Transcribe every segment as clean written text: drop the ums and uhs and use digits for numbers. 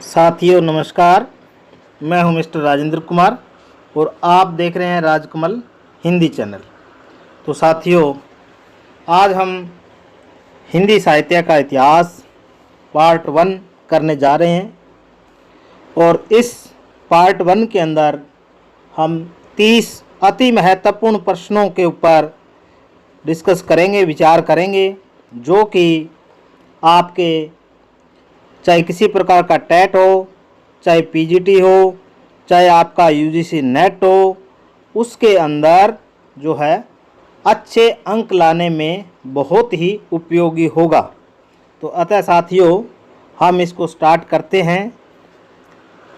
साथियों नमस्कार, मैं हूं मिस्टर राजेंद्र कुमार और आप देख रहे हैं राजकमल हिंदी चैनल। तो साथियों, आज हम हिंदी साहित्य का इतिहास पार्ट 1 करने जा रहे हैं और इस पार्ट 1 के अंदर हम 30 अति महत्वपूर्ण प्रश्नों के ऊपर डिस्कस करेंगे, विचार करेंगे, जो कि आपके चाहे किसी प्रकार का टेट हो, चाहे पीजीटी हो, चाहे आपका यूजीसी नेट हो, उसके अंदर जो है अच्छे अंक लाने में बहुत ही उपयोगी होगा। तो अतः साथियों, हम इसको स्टार्ट करते हैं।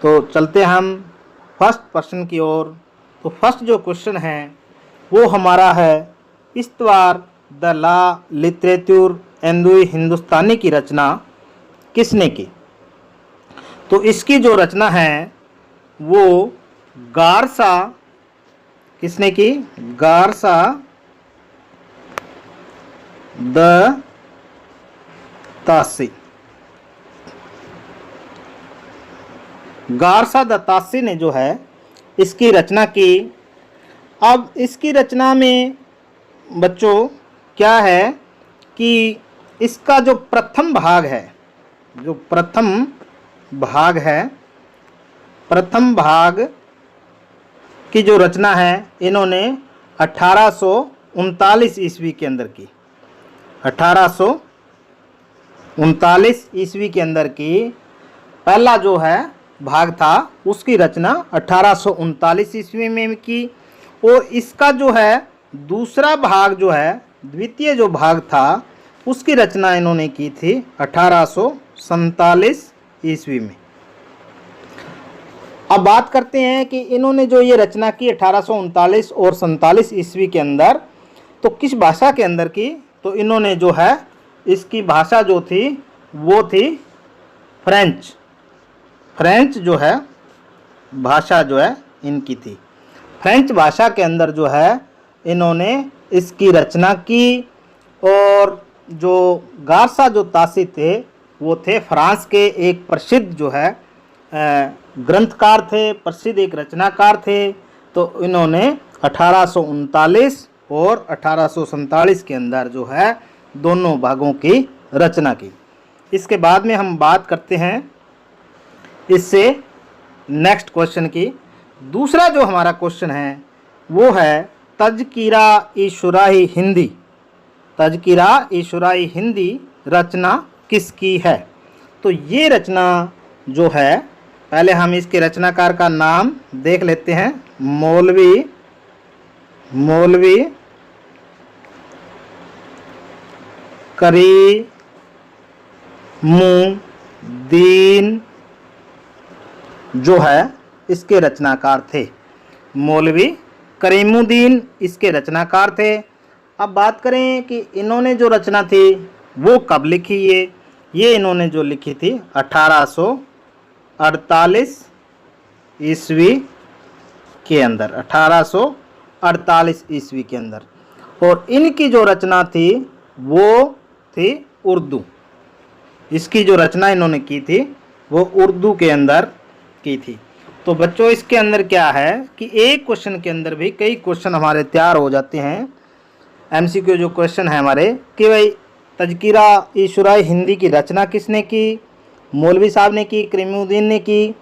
तो चलते हम फर्स्ट प्रश्न की ओर। तो फर्स्ट जो क्वेश्चन है वो हमारा है, इस्तवार द ला लिटरेचर एंदुई हिंदुस्तानी की रचना किसने की? तो इसकी जो रचना है वो गारसा, किसने की? गारसा द तासी। गारसा द तासी ने जो है इसकी रचना की। अब इसकी रचना में बच्चों क्या है कि इसका जो प्रथम भाग है, प्रथम भाग की जो रचना है इन्होंने 1839 ईस्वी के अंदर की। 1839 ईस्वी के अंदर की पहला जो है भाग था उसकी रचना 1839 ईस्वी में की। और इसका जो है दूसरा भाग जो है, द्वितीय जो भाग था, उसकी रचना इन्होंने की थी 1847 ईस्वी में। अब बात करते हैं कि इन्होंने जो ये रचना की 1839 और 47 ईस्वी के अंदर, तो किस भाषा के अंदर की? तो इन्होंने जो है इसकी भाषा जो थी वो थी फ्रेंच जो है भाषा जो है इनकी थी। फ्रेंच भाषा के अंदर जो है इन्होंने इसकी रचना की। और जो गारसा जो तासी थे वो थे फ्रांस के एक प्रसिद्ध जो है ग्रंथकार थे, प्रसिद्ध एक रचनाकार थे। तो इन्होंने 1839 और 1847 के अंदर जो है दोनों भागों की रचना की। इसके बाद में हम बात करते हैं इससे नेक्स्ट क्वेश्चन की। दूसरा जो हमारा क्वेश्चन है वो है तज़किरा-ए-शुराही हिंदी। तज़किरा-ए-शुराही हिंदी रचना किसकी है? तो ये रचना जो है, पहले हम इसके रचनाकार का नाम देख लेते हैं। मौलवी करीमुद्दीन जो है इसके रचनाकार थे। मौलवी करीमुद्दीन इसके रचनाकार थे। अब बात करें कि इन्होंने जो रचना थी वो कब लिखी? ये इन्होंने जो लिखी थी 1848 ईस्वी के अंदर, 1848 ईस्वी के अंदर। और इनकी जो रचना थी वो थी उर्दू। इसकी जो रचना इन्होंने की थी वो उर्दू के अंदर की थी। तो बच्चों, इसके अंदर क्या है कि एक क्वेश्चन के अंदर भी कई क्वेश्चन हमारे तैयार हो जाते हैं। एमसीक्यू जो क्वेश्चन है हमारे कि भाई तज़किरा-ए-शुराही हिंदी की रचना किसने की? मौलवी साहब ने की, करीमुद्दीन ने की।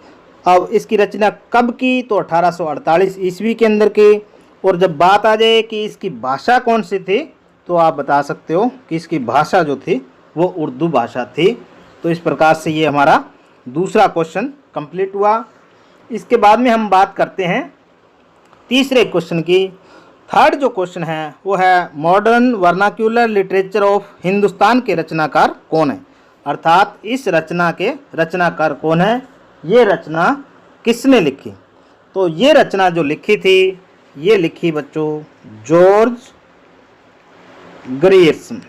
अब इसकी रचना कब की? तो 1848 ईस्वी के अंदर की। और जब बात आ जाए कि इसकी भाषा कौन सी थी, तो आप बता सकते हो कि इसकी भाषा जो थी वो उर्दू भाषा थी। तो इस प्रकार से ये हमारा दूसरा क्वेश्चन कंप्लीट हुआ। इसके बाद में हम बात करते हैं तीसरे क्वेश्चन की। थर्ड जो क्वेश्चन है वो है modern vernacular literature of Hindustan के रचनाकार कौन है? अर्थात इस रचना के रचनाकार कौन है? ये रचना किसने लिखी? तो ये रचना जो लिखी थी, ये लिखी बच्चों जॉर्ज ग्रियर्सन।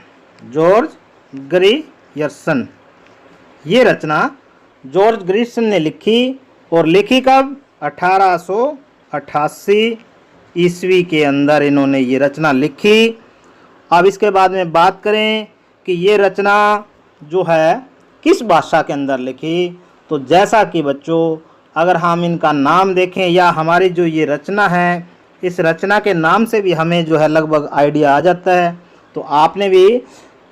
ये रचना जॉर्ज ग्रियर्सन ने लिखी। और लिखी कब? 1888 ईस्वी के अंदर इन्होंने ये रचना लिखी। अब इसके बाद में बात करें कि ये रचना जो है किस भाषा के अंदर लिखी, तो जैसा कि बच्चों अगर हम इनका नाम देखें या हमारी जो ये रचना है, इस रचना के नाम से भी हमें जो है लगभग आइडिया आ जाता है। तो आपने भी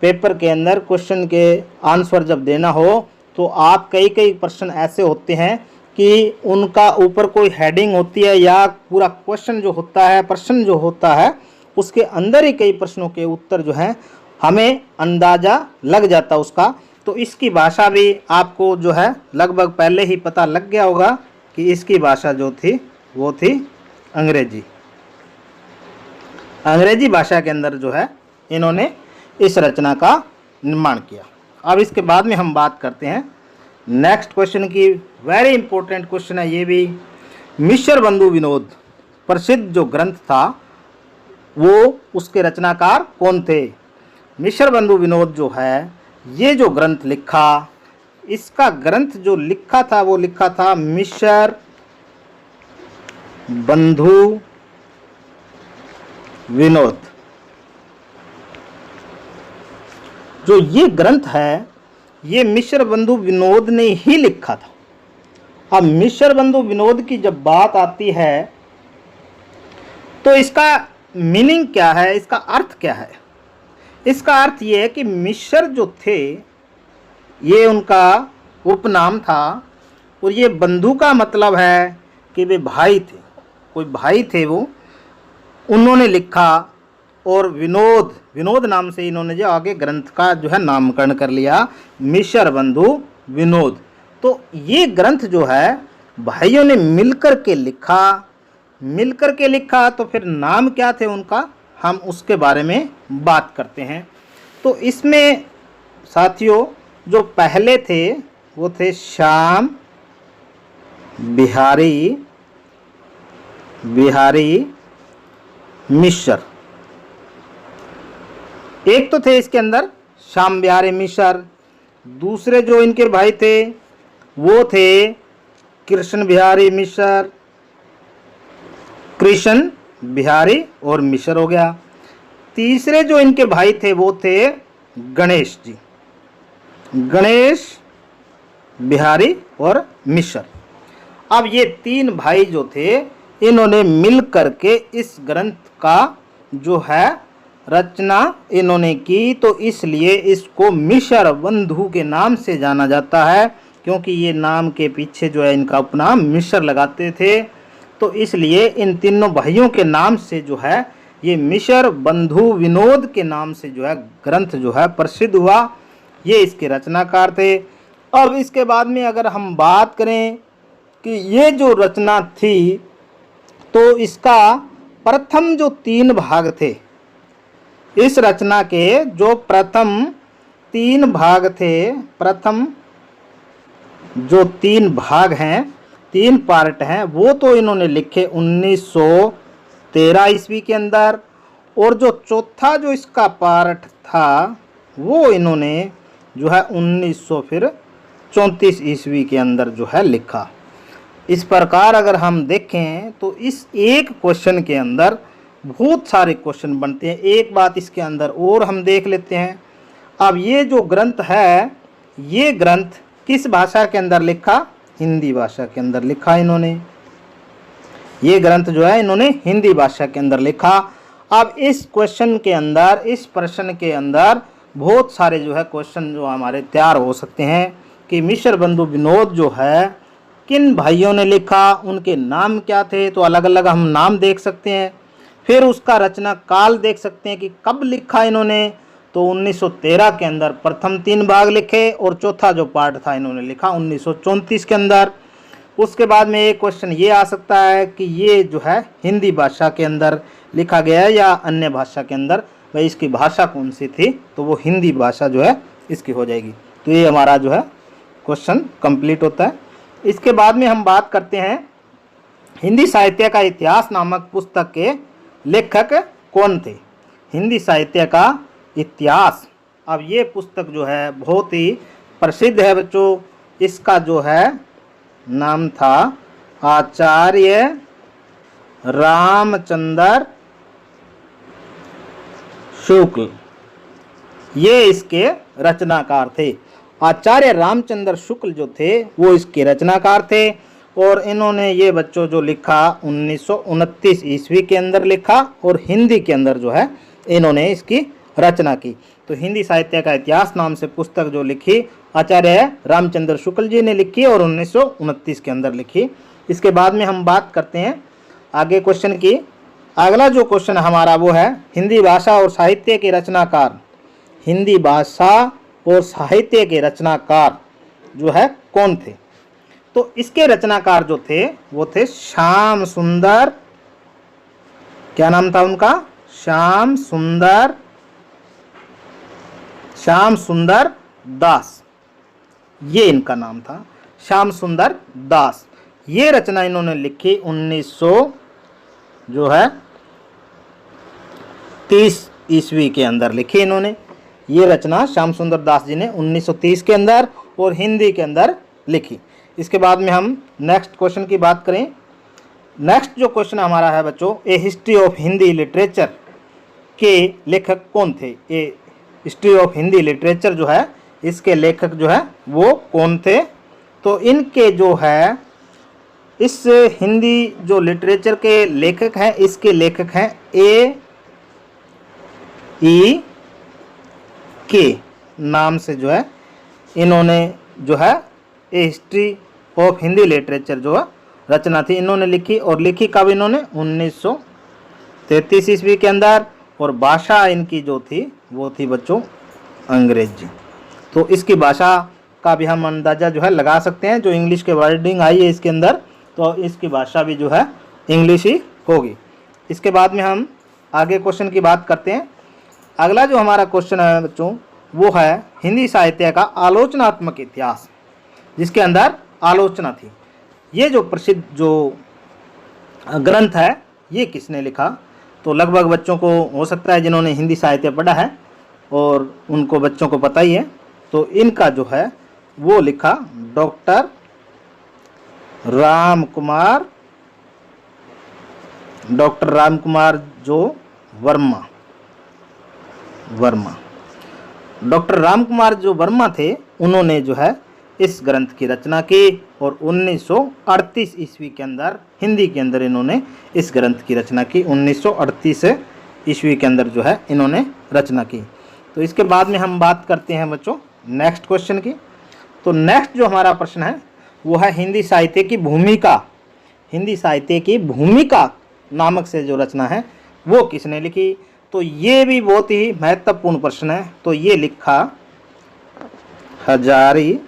पेपर के अंदर क्वेश्चन के आंसर जब देना हो तो आप कई प्रश्न ऐसे होते हैं कि उनका ऊपर कोई हेडिंग होती है या पूरा क्वेश्चन जो होता है, प्रश्न जो होता है, उसके अंदर ही कई प्रश्नों के उत्तर जो हैं हमें अंदाज़ा लग जाता है उसका। तो इसकी भाषा भी आपको जो है लगभग पहले ही पता लग गया होगा कि इसकी भाषा जो थी वो थी अंग्रेजी। अंग्रेजी भाषा के अंदर जो है इन्होंने इस रचना का निर्माण किया। अब इसके बाद में हम बात करते हैं नेक्स्ट क्वेश्चन की। वेरी इंपॉर्टेंट क्वेश्चन है ये भी। मिश्र बंधु विनोद प्रसिद्ध जो ग्रंथ था वो उसके रचनाकार कौन थे? मिश्र बंधु विनोद जो है ये जो ग्रंथ लिखा, इसका ग्रंथ जो लिखा था वो लिखा था मिश्र बंधु विनोद। जो ये ग्रंथ है ये मिश्र बंधु विनोद ने ही लिखा था। अब मिश्र बंधु विनोद की जब बात आती है तो इसका मीनिंग क्या है, इसका अर्थ क्या है? इसका अर्थ ये है कि मिश्र जो थे ये उनका उपनाम था और ये बंधु का मतलब है कि वे भाई थे, कोई भाई थे वो, उन्होंने लिखा। और विनोद, विनोद नाम से इन्होंने जो आगे ग्रंथ का जो है नामकरण कर लिया मिश्र बंधु विनोद। तो ये ग्रंथ जो है भाइयों ने मिलकर के लिखा, तो फिर नाम क्या थे उनका, हम उसके बारे में बात करते हैं। तो इसमें साथियों जो पहले थे वो थे श्याम बिहारी मिश्र। एक तो थे इसके अंदर श्याम बिहारी मिश्र, दूसरे जो इनके भाई थे वो थे कृष्ण बिहारी मिश्र, कृष्ण बिहारी और मिश्र हो गया। तीसरे जो इनके भाई थे वो थे गणेश जी, गणेश बिहारी और मिश्र। अब ये तीन भाई जो थे इन्होंने मिल करके इस ग्रंथ का जो है रचना इन्होंने की, तो इसलिए इसको मिश्र बंधु के नाम से जाना जाता है, क्योंकि ये नाम के पीछे जो है इनका उपनाम मिश्र लगाते थे। तो इसलिए इन तीनों भाइयों के नाम से जो है ये मिश्र बंधु विनोद के नाम से जो है ग्रंथ जो है प्रसिद्ध हुआ। ये इसके रचनाकार थे। अब इसके बाद में अगर हम बात करें कि ये जो रचना थी तो इसका प्रथम जो 3 भाग थे, इस रचना के जो प्रथम 3 भाग थे, प्रथम जो 3 भाग हैं, 3 पार्ट हैं, वो तो इन्होंने लिखे 1913 ईस्वी के अंदर। और जो चौथा जो इसका पार्ट था वो इन्होंने जो है 1934 ईस्वी के अंदर जो है लिखा। इस प्रकार अगर हम देखें तो इस एक क्वेश्चन के अंदर बहुत सारे क्वेश्चन बनते हैं। एक बात इसके अंदर और हम देख लेते हैं। अब ये जो ग्रंथ है ये ग्रंथ किस भाषा के अंदर लिखा? हिंदी भाषा के अंदर लिखा इन्होंने। ये ग्रंथ जो है इन्होंने हिंदी भाषा के अंदर लिखा। अब इस क्वेश्चन के अंदर, इस प्रश्न के अंदर बहुत सारे जो है क्वेश्चन जो हमारे तैयार हो सकते हैं कि मिश्र बंधु विनोद जो है किन भाइयों ने लिखा, उनके नाम क्या थे, तो अलग अलग हम नाम देख सकते हैं। फिर उसका रचना काल देख सकते हैं कि कब लिखा इन्होंने, तो 1913 के अंदर प्रथम 3 भाग लिखे और चौथा जो पार्ट था इन्होंने लिखा 1934 के अंदर। उसके बाद में एक क्वेश्चन ये आ सकता है कि ये जो है हिंदी भाषा के अंदर लिखा गया है या अन्य भाषा के अंदर, भाई इसकी भाषा कौन सी थी, तो वो हिंदी भाषा जो है इसकी हो जाएगी। तो ये हमारा जो है क्वेश्चन कंप्लीट होता है। इसके बाद में हम बात करते हैं हिंदी साहित्य का इतिहास नामक पुस्तक के लेखक कौन थे। हिंदी साहित्य का इतिहास, अब ये पुस्तक जो है बहुत ही प्रसिद्ध है बच्चों। इसका जो है नाम था आचार्य रामचंद्र शुक्ल, ये इसके रचनाकार थे। आचार्य रामचंद्र शुक्ल जो थे वो इसके रचनाकार थे और इन्होंने ये बच्चों जो लिखा 1929 ईस्वी के अंदर लिखा और हिंदी के अंदर जो है इन्होंने इसकी रचना की। तो हिंदी साहित्य का इतिहास नाम से पुस्तक जो लिखी आचार्य रामचंद्र शुक्ल जी ने लिखी और 1929 के अंदर लिखी। इसके बाद में हम बात करते हैं आगे क्वेश्चन की। अगला जो क्वेश्चन हमारा वो है हिंदी भाषा और साहित्य के रचनाकार। हिंदी भाषा और साहित्य के रचनाकार जो है कौन थे? तो इसके रचनाकार जो थे वो थे श्याम सुंदर, क्या नाम था उनका? श्याम सुंदर दास, ये इनका नाम था, श्याम सुंदर दास। ये रचना इन्होंने लिखी 1930 ईस्वी के अंदर लिखी इन्होंने। ये रचना श्याम सुंदर दास जी ने 1930 के अंदर और हिंदी के अंदर लिखी। इसके बाद में हम नेक्स्ट क्वेश्चन की बात करें। नेक्स्ट जो क्वेश्चन हमारा है बच्चों, ए हिस्ट्री ऑफ हिंदी लिटरेचर के लेखक कौन थे? ए हिस्ट्री ऑफ हिंदी लिटरेचर जो है इसके लेखक जो है वो कौन थे? तो इनके जो है इस हिंदी जो लिटरेचर के लेखक हैं, इसके लेखक हैं ए.ई. के नाम से जो है इन्होंने जो है ए हिस्ट्री ऑफ हिंदी लिटरेचर जो है रचना थी इन्होंने लिखी। और लिखी कब इन्होंने? 1933 ईस्वी के अंदर। और भाषा इनकी जो थी वो थी बच्चों अंग्रेजी। तो इसकी भाषा का भी हम अंदाज़ा जो है लगा सकते हैं, जो इंग्लिश के वर्डिंग आई है इसके अंदर, तो इसकी भाषा भी जो है इंग्लिश ही होगी। इसके बाद में हम आगे क्वेश्चन की बात करते हैं। अगला जो हमारा क्वेश्चन है बच्चों वो है हिंदी साहित्य का आलोचनात्मक इतिहास, जिसके अंदर आलोचना थी। ये जो प्रसिद्ध जो ग्रंथ है ये किसने लिखा? तो लगभग बच्चों को हो सकता है जिन्होंने हिंदी साहित्य पढ़ा है और उनको बच्चों को पता ही है। तो इनका जो है वो लिखा डॉक्टर राम कुमार जो वर्मा। डॉक्टर राम कुमार जो वर्मा थे उन्होंने जो है इस ग्रंथ की रचना की और 1938 ईस्वी के अंदर हिंदी के अंदर इन्होंने इस ग्रंथ की रचना की। 1938 ईस्वी के अंदर जो है इन्होंने रचना की। तो इसके बाद में हम बात करते हैं बच्चों नेक्स्ट क्वेश्चन की। तो नेक्स्ट जो हमारा प्रश्न है वो है हिंदी साहित्य की भूमिका। हिंदी साहित्य की भूमिका नामक से जो रचना है वो किसने लिखी? तो ये भी बहुत ही महत्वपूर्ण प्रश्न है। तो ये लिखा हजारी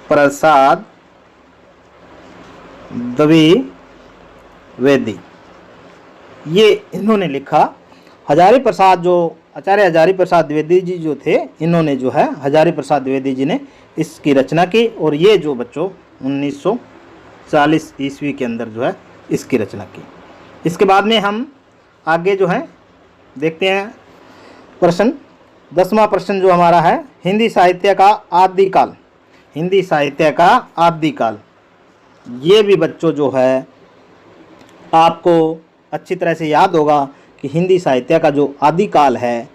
प्रसाद द्विवेदी। ये इन्होंने लिखा। आचार्य हजारी प्रसाद द्विवेदी जी जो थे इन्होंने जो है हजारी प्रसाद द्विवेदी जी ने इसकी रचना की और ये जो बच्चों 1940 ईस्वी के अंदर जो है इसकी रचना की। इसके बाद में हम आगे जो है देखते हैं प्रश्न 10वां प्रश्न जो हमारा है हिंदी साहित्य का आदिकाल। हिंदी साहित्य का आदिकाल, ये भी बच्चों जो है आपको अच्छी तरह से याद होगा कि हिंदी साहित्य का जो आदिकाल है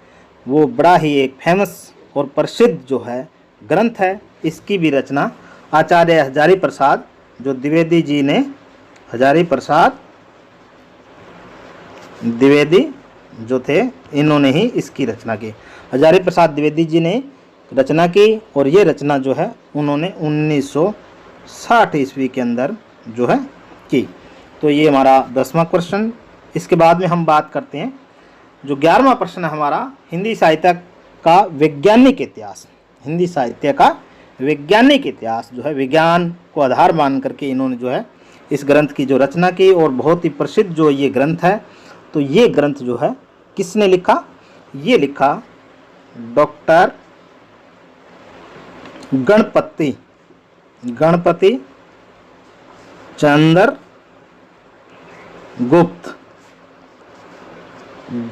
वो बड़ा ही एक फेमस और प्रसिद्ध जो है ग्रंथ है। इसकी भी रचना आचार्य हजारी प्रसाद जो द्विवेदी जी ने, हजारी प्रसाद द्विवेदी जो थे इन्होंने ही इसकी रचना की। हजारी प्रसाद द्विवेदी जी ने रचना की और ये रचना जो है उन्होंने 1960 ईस्वी के अंदर जो है की। तो ये हमारा 10वां क्वेश्चन। इसके बाद में हम बात करते हैं जो 11वां प्रश्न है हमारा हिंदी साहित्य का वैज्ञानिक इतिहास। हिंदी साहित्य का वैज्ञानिक इतिहास जो है विज्ञान को आधार मान करके इन्होंने जो है इस ग्रंथ की जो रचना की और बहुत ही प्रसिद्ध जो ये ग्रंथ है। तो ये ग्रंथ जो है किसने लिखा? ये लिखा डॉक्टर गणपति चंद्र गुप्त।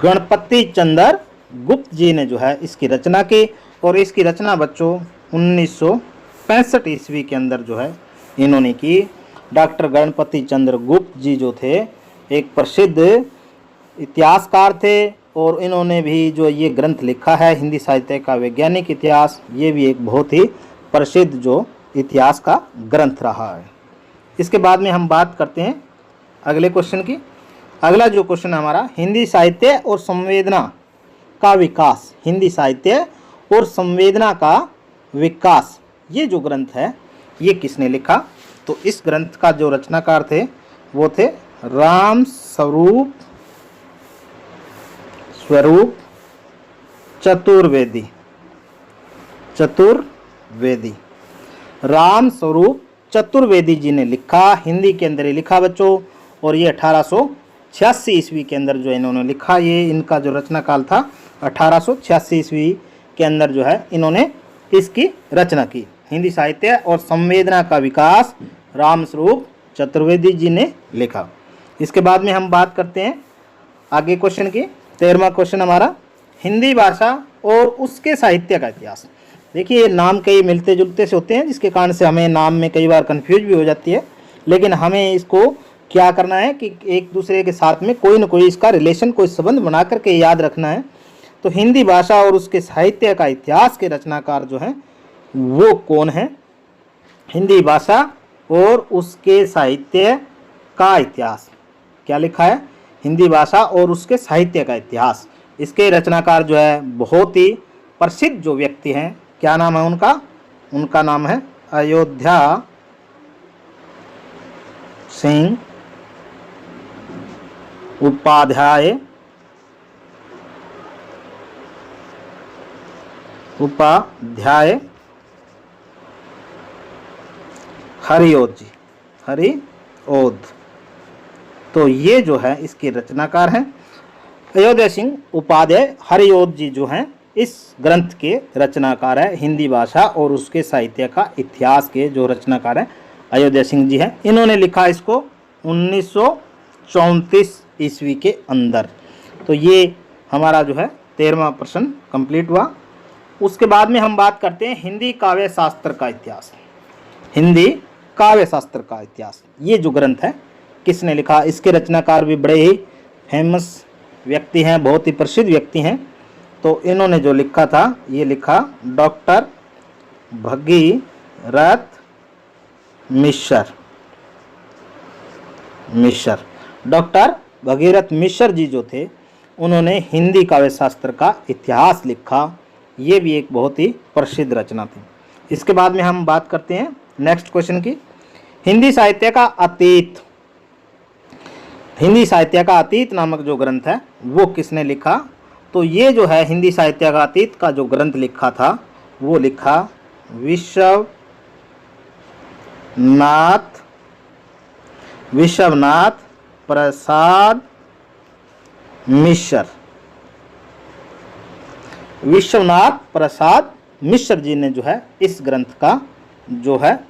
गणपति चंद्र गुप्त जी ने जो है इसकी रचना की और इसकी रचना बच्चों 1965 ईस्वी के अंदर जो है इन्होंने की। डॉक्टर गणपति चंद्र गुप्त जी जो थे एक प्रसिद्ध इतिहासकार थे और इन्होंने भी जो ये ग्रंथ लिखा है हिंदी साहित्य का वैज्ञानिक इतिहास, ये भी एक बहुत ही प्रसिद्ध जो इतिहास का ग्रंथ रहा है। इसके बाद में हम बात करते हैं अगले क्वेश्चन की। अगला जो क्वेश्चन हमारा, हिंदी साहित्य और संवेदना का विकास, हिंदी साहित्य और संवेदना का विकास, ये जो ग्रंथ है ये किसने लिखा? तो इस ग्रंथ का जो रचनाकार थे वो थे राम स्वरूप चतुर्वेदी। राम स्वरूप चतुर्वेदी जी ने लिखा, हिंदी के अंदर ही लिखा बच्चों, और ये 1886 ईस्वी के अंदर जो इन्होंने लिखा, ये इनका जो रचना काल था 1886 ईस्वी के अंदर जो है इन्होंने इसकी रचना की। हिंदी साहित्य और संवेदना का विकास राम स्वरूप चतुर्वेदी जी ने लिखा। इसके बाद में हम बात करते हैं आगे क्वेश्चन की। 13वां क्वेश्चन हमारा, हिंदी भाषा और उसके साहित्य का इतिहास। देखिए नाम कई मिलते जुलते से होते हैं, जिसके कारण से हमें नाम में कई बार कंफ्यूज भी हो जाती है, लेकिन हमें इसको क्या करना है कि एक दूसरे के साथ में कोई ना कोई इसका रिलेशन, कोई संबंध बना करके याद रखना है। तो हिंदी भाषा और उसके साहित्य का इतिहास के रचनाकार जो हैं वो कौन है? हिंदी भाषा और उसके साहित्य का इतिहास, क्या लिखा है? हिंदी भाषा और उसके साहित्य का इतिहास। इसके रचनाकार जो है बहुत ही प्रसिद्ध जो व्यक्ति हैं, क्या नाम है उनका? उनका नाम है अयोध्या सिंह उपाध्याय हरिओद जी, हरिओद। तो ये जो है इसके रचनाकार हैं अयोध्या सिंह उपाध्याय हरिओद जी, जो हैं इस ग्रंथ के रचनाकार है। हिंदी भाषा और उसके साहित्य का इतिहास के जो रचनाकार है अयोध्या सिंह जी हैं। इन्होंने लिखा इसको 1934 ईस्वी के अंदर। तो ये हमारा जो है 13वां प्रश्न कंप्लीट हुआ। उसके बाद में हम बात करते हैं हिंदी काव्य शास्त्र का इतिहास। हिंदी काव्य शास्त्र का इतिहास, ये जो ग्रंथ है किसने लिखा? इसके रचनाकार भी बड़े ही फेमस व्यक्ति हैं, बहुत ही प्रसिद्ध व्यक्ति हैं। तो इन्होंने जो लिखा था ये लिखा डॉक्टर भगीरथ मिश्र। डॉक्टर भगीरथ मिश्र जी जो थे उन्होंने हिंदी काव्य शास्त्र का इतिहास लिखा। ये भी एक बहुत ही प्रसिद्ध रचना थी। इसके बाद में हम बात करते हैं नेक्स्ट क्वेश्चन की। हिंदी साहित्य का अतीत, हिंदी साहित्य का अतीत नामक जो ग्रंथ है वो किसने लिखा? तो ये जो है हिंदी साहित्य का अतीत का जो ग्रंथ लिखा था वो लिखा विश्वनाथ प्रसाद मिश्र। विश्वनाथ प्रसाद मिश्र जी ने जो है इस ग्रंथ का जो है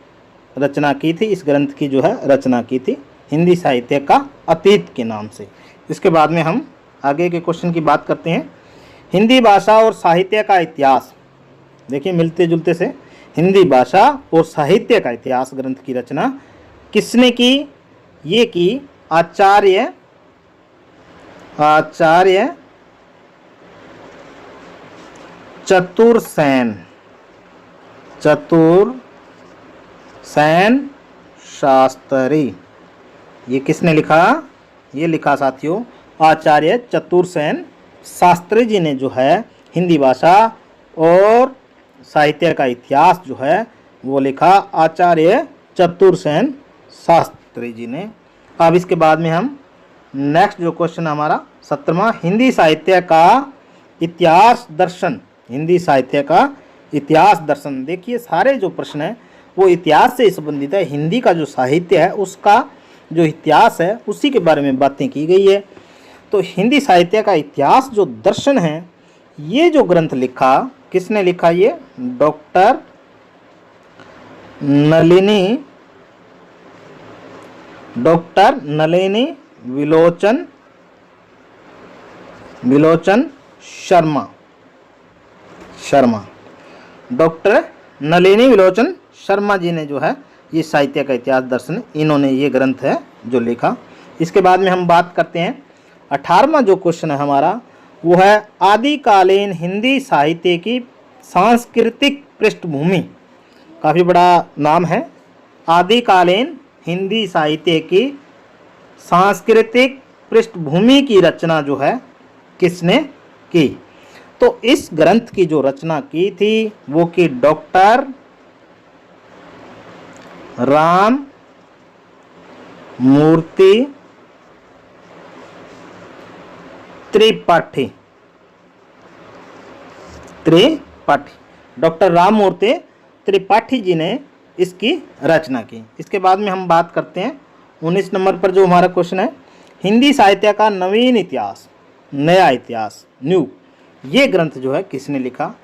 रचना की थी, इस ग्रंथ की जो है रचना की थी हिंदी साहित्य का अतीत के नाम से। इसके बाद में हम आगे के क्वेश्चन की बात करते हैं। हिंदी भाषा और साहित्य का इतिहास, देखिए मिलते जुलते से, हिंदी भाषा और साहित्य का इतिहास ग्रंथ की रचना किसने की? ये की आचार्य चतुरसेन शास्त्री। ये किसने लिखा? ये लिखा साथियों आचार्य चतुरसेन शास्त्री जी ने जो है हिंदी भाषा और साहित्य का इतिहास जो है वो लिखा आचार्य चतुरसेन शास्त्री जी ने। अब इसके बाद में हम नेक्स्ट जो क्वेश्चन हमारा 17वां, हिंदी साहित्य का इतिहास दर्शन। हिंदी साहित्य का इतिहास दर्शन, देखिए सारे जो प्रश्न हैं वो इतिहास से संबंधित है। हिंदी का जो साहित्य है उसका जो इतिहास है उसी के बारे में बातें की गई है। तो हिंदी साहित्य का इतिहास जो दर्शन है ये जो ग्रंथ लिखा किसने लिखा? ये डॉक्टर नलिनी विलोचन शर्मा। डॉक्टर नलिनी विलोचन शर्मा जी ने जो है ये साहित्य का इतिहास दर्शन, इन्होंने ये ग्रंथ है जो लिखा। इसके बाद में हम बात करते हैं 18वां जो क्वेश्चन है हमारा, वो है आदिकालीन हिंदी साहित्य की सांस्कृतिक पृष्ठभूमि। काफ़ी बड़ा नाम है। आदिकालीन हिंदी साहित्य की सांस्कृतिक पृष्ठभूमि की रचना जो है किसने की? तो इस ग्रंथ की जो रचना की थी वो की डॉक्टर राम मूर्ति त्रिपाठी। डॉक्टर राम मूर्ति त्रिपाठी जी ने इसकी रचना की। इसके बाद में हम बात करते हैं 19 नंबर पर जो हमारा क्वेश्चन है, हिंदी साहित्य का नवीन इतिहास, नया इतिहास, न्यू, ये ग्रंथ जो है किसने लिखा?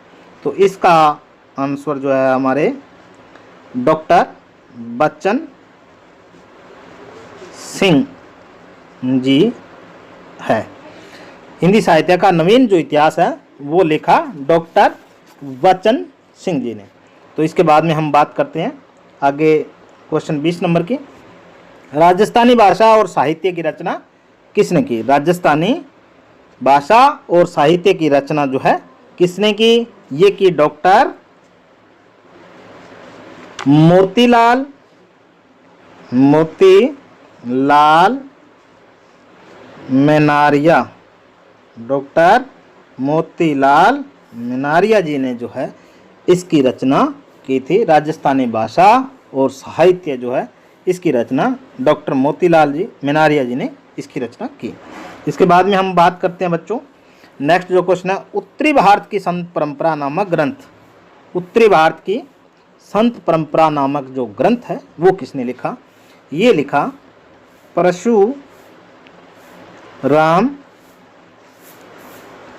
तो इसका आंसर जो है हमारे डॉक्टर बच्चन सिंह जी है। हिंदी साहित्य का नवीन जो इतिहास है वो लिखा डॉक्टर बच्चन सिंह जी ने। तो इसके बाद में हम बात करते हैं आगे क्वेश्चन 20 नंबर की, राजस्थानी भाषा और साहित्य की रचना किसने की? राजस्थानी भाषा और साहित्य की रचना जो है किसने की? ये की डॉक्टर मोतीलाल मेनारिया। डॉक्टर मोतीलाल मेनारिया जी ने जो है इसकी रचना की थी। राजस्थानी भाषा और साहित्य जो है इसकी रचना डॉक्टर मोतीलाल जी मेनारिया जी ने इसकी रचना की। इसके बाद में हम बात करते हैं बच्चों, नेक्स्ट जो क्वेश्चन है, उत्तरी भारत की संत परंपरा नामक ग्रंथ। उत्तरी भारत की संत परंपरा नामक जो ग्रंथ है वो किसने लिखा? ये लिखा परशुराम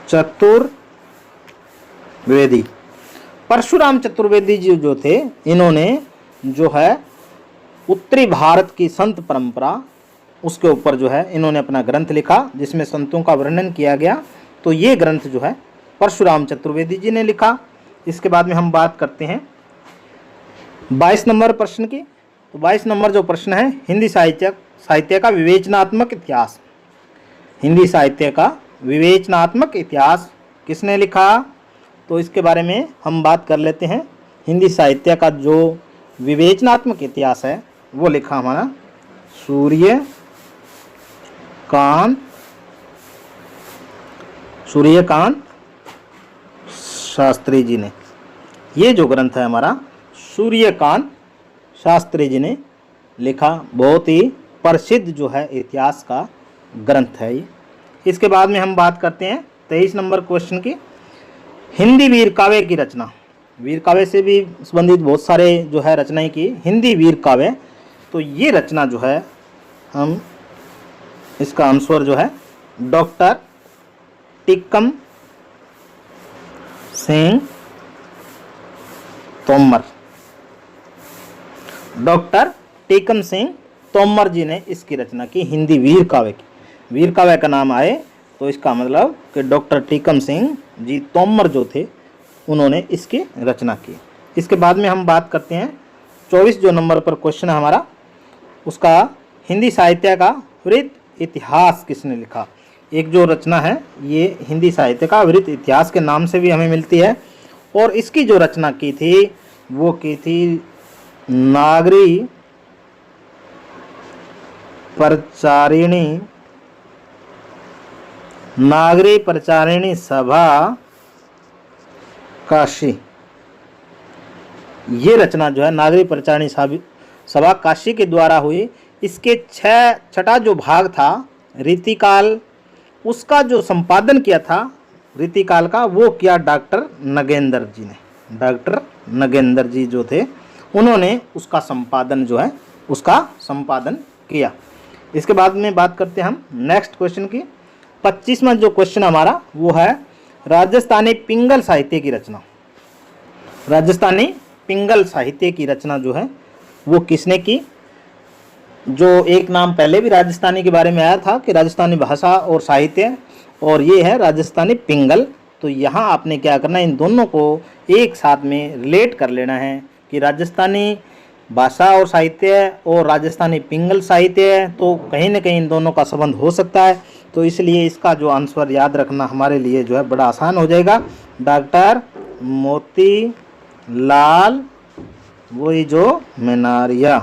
चतुर्वेदी। परशुराम चतुर्वेदी जी जो थे, इन्होंने जो है उत्तरी भारत की संत परंपरा, उसके ऊपर जो है इन्होंने अपना ग्रंथ लिखा जिसमें संतों का वर्णन किया गया। तो ये ग्रंथ जो है परशुराम चतुर्वेदी जी ने लिखा। इसके बाद में हम बात करते हैं 22 नंबर प्रश्न की। तो 22 नंबर जो प्रश्न है, हिंदी साहित्य का विवेचनात्मक इतिहास। हिंदी साहित्य का विवेचनात्मक इतिहास किसने लिखा? तो इसके बारे में हम बात कर लेते हैं। हिंदी साहित्य का जो विवेचनात्मक इतिहास है वो लिखा हमारा सूर्यकांत शास्त्री जी ने। ये जो ग्रंथ है हमारा सूर्यकांत शास्त्री जी ने लिखा। बहुत ही प्रसिद्ध जो है इतिहास का ग्रंथ है ये। इसके बाद में हम बात करते हैं 23 नंबर क्वेश्चन की, हिंदी वीर काव्य की रचना। वीर काव्य से भी संबंधित बहुत सारे जो है रचनाएं की, हिंदी वीर काव्य। तो ये रचना जो है हम इसका आंसर जो है डॉक्टर टीकम सिंह तोमर। डॉक्टर टीकम सिंह तोमर जी ने इसकी रचना की, हिंदी वीर काव्य की। वीर काव्य का नाम आए तो इसका मतलब कि डॉक्टर टीकम सिंह जी तोमर जो थे उन्होंने इसकी रचना की। इसके बाद में हम बात करते हैं 24 जो नंबर पर क्वेश्चन है हमारा, उसका हिंदी साहित्य का वृत्त इतिहास किसने लिखा? एक जो रचना है ये हिंदी साहित्य का वृत्त इतिहास के नाम से भी हमें मिलती है, और इसकी जो रचना की थी वो की थी नागरी प्रचारिणी सभा काशी। ये रचना जो है नागरी प्रचारिणी सभा काशी के द्वारा हुई। इसके छठा जो भाग था रीतिकाल, उसका जो संपादन किया था रीतिकाल का, वो किया डॉक्टर नगेंद्र जी ने। डॉक्टर नगेंद्र जी जो थे उन्होंने उसका संपादन जो है उसका संपादन किया। इसके बाद में बात करते हैं हम नेक्स्ट क्वेश्चन की। 25वां जो क्वेश्चन हमारा वो है राजस्थानी पिंगल साहित्य की रचना। राजस्थानी पिंगल साहित्य की रचना जो है वो किसने की? जो एक नाम पहले भी राजस्थानी के बारे में आया था कि राजस्थानी भाषा और साहित्य, और ये है राजस्थानी पिंगल। तो यहाँ आपने क्या करना है, इन दोनों को एक साथ में रिलेट कर लेना है कि राजस्थानी भाषा और साहित्य और राजस्थानी पिंगल साहित्य है, तो कहीं ना कहीं इन दोनों का संबंध हो सकता है। तो इसलिए इसका जो आंसर याद रखना हमारे लिए जो है बड़ा आसान हो जाएगा। डॉक्टर मोतीलाल वही जो मिनारिया,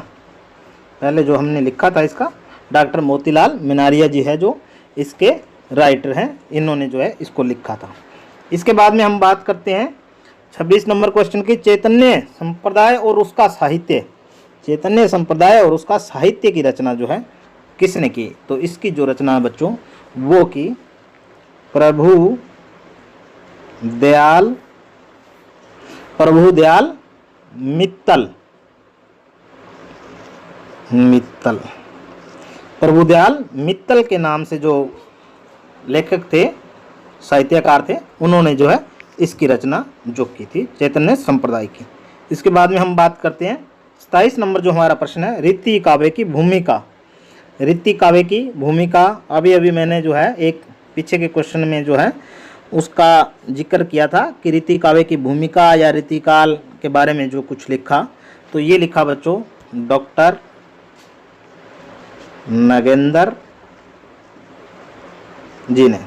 पहले जो हमने लिखा था इसका, डॉक्टर मोतीलाल मिनारिया जी है जो इसके राइटर हैं, इन्होंने जो है इसको लिखा था। इसके बाद में हम बात करते हैं 26 नंबर क्वेश्चन की, चैतन्य संप्रदाय और उसका साहित्य। चैतन्य संप्रदाय और उसका साहित्य की रचना जो है किसने की? तो इसकी जो रचना है बच्चों वो की प्रभु दयाल मित्तल। प्रभुदयाल मित्तल के नाम से जो लेखक थे, साहित्यकार थे, उन्होंने जो है इसकी रचना जो की थी चैतन्य संप्रदाय की। इसके बाद में हम बात करते हैं 27 नंबर जो हमारा प्रश्न है, रीति काव्य की भूमिका। रीति काव्य की भूमिका अभी मैंने जो है एक पीछे के क्वेश्चन में जो है उसका जिक्र किया था कि रीति काव्य की भूमिका या रीतिकाल के बारे में जो कुछ लिखा, तो ये लिखा बच्चों डॉक्टर नगेंद्र जी ने।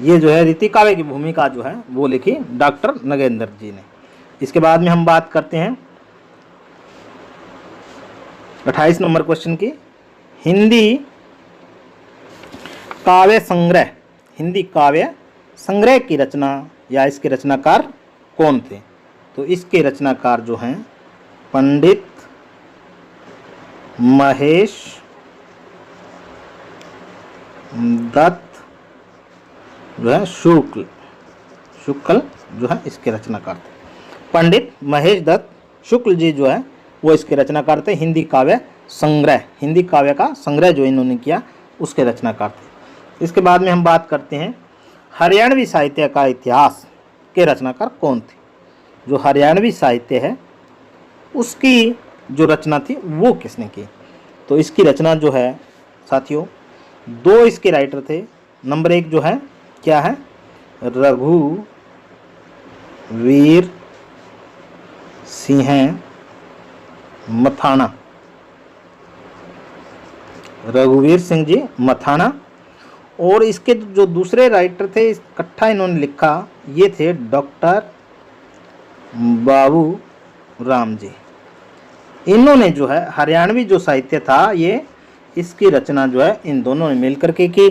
ये जो है रीति काव्य की भूमिका जो है वो लिखी डॉक्टर नगेंद्र जी ने। इसके बाद में हम बात करते हैं 28 नंबर क्वेश्चन की, हिंदी काव्य संग्रह की रचना या इसके रचनाकार कौन थे? तो इसके रचनाकार जो हैं पंडित महेश दत्त जो है शुक्ल जो है इसके रचनाकार थे। पंडित महेश दत्त शुक्ल जी जो है वो इसके रचनाकार थे। हिंदी काव्य का संग्रह जो इन्होंने किया उसके रचनाकार थे। इसके बाद में हम बात करते हैं हरियाणवी साहित्य का इतिहास के रचनाकार कौन थे? जो हरियाणवी साहित्य है उसकी जो रचना थी वो किसने की? तो इसकी रचना जो है साथियों दो इसके राइटर थे। नंबर 1 जो है क्या है, रघुवीर सिंह मथाना, रघुवीर सिंह जी मथाना। और इसके जो दूसरे राइटर थे इकट्ठा इन्होंने लिखा, ये थे डॉक्टर बाबू राम जी। इन्होंने जो है हरियाणवी जो साहित्य था ये इसकी रचना जो है इन दोनों ने मिलकर के की।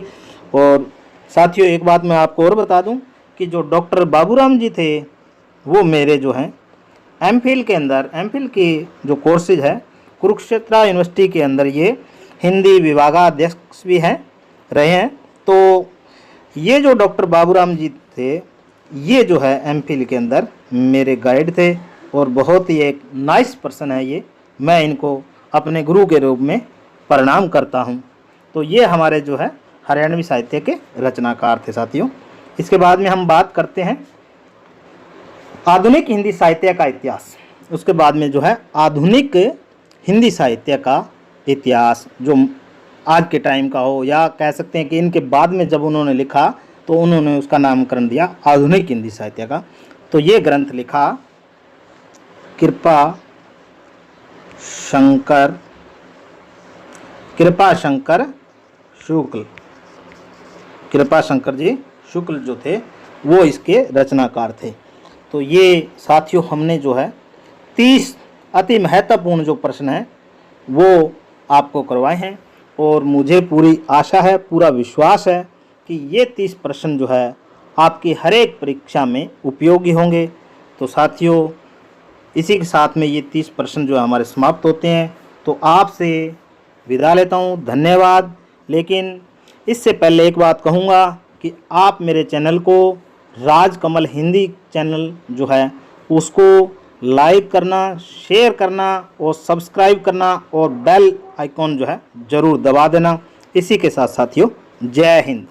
और साथियों एक बात मैं आपको और बता दूं कि जो डॉक्टर बाबूराम जी थे वो मेरे जो हैं एमफिल की जो कोर्सेज है कुरुक्षेत्र यूनिवर्सिटी के अंदर ये हिंदी विभागाध्यक्ष भी रहे हैं। तो ये जो डॉक्टर बाबूराम जी थे ये जो है एमफिल के अंदर मेरे गाइड थे और बहुत ही एक नाइस पर्सन है ये। मैं इनको अपने गुरु के रूप में प्रणाम करता हूँ। तो ये हमारे जो है हरियाणवी साहित्य के रचनाकार थे साथियों। इसके बाद में हम बात करते हैं आधुनिक हिंदी साहित्य का इतिहास। उसके बाद में जो है आधुनिक हिंदी साहित्य का इतिहास जो आज के टाइम का हो या कह सकते हैं कि इनके बाद में जब उन्होंने लिखा तो उन्होंने उसका नामकरण दिया आधुनिक हिंदी साहित्य का। तो ये ग्रंथ लिखा कृपा शंकर जी शुक्ल जो थे वो इसके रचनाकार थे। तो ये साथियों हमने जो है 30 अति महत्वपूर्ण जो प्रश्न हैं वो आपको करवाए हैं और मुझे पूरी आशा है, पूरा विश्वास है कि ये 30 प्रश्न जो है आपकी हर एक परीक्षा में उपयोगी होंगे। तो साथियों इसी के साथ में ये 30 प्रश्न जो हमारे समाप्त होते हैं। तो आपसे विदा लेता हूँ, धन्यवाद। लेकिन इससे पहले एक बात कहूँगा कि आप मेरे चैनल को राजकमल हिंदी चैनल जो है उसको लाइक करना, शेयर करना और सब्सक्राइब करना और बेल आइकॉन जो है ज़रूर दबा देना। इसी के साथ साथियों जय हिंद।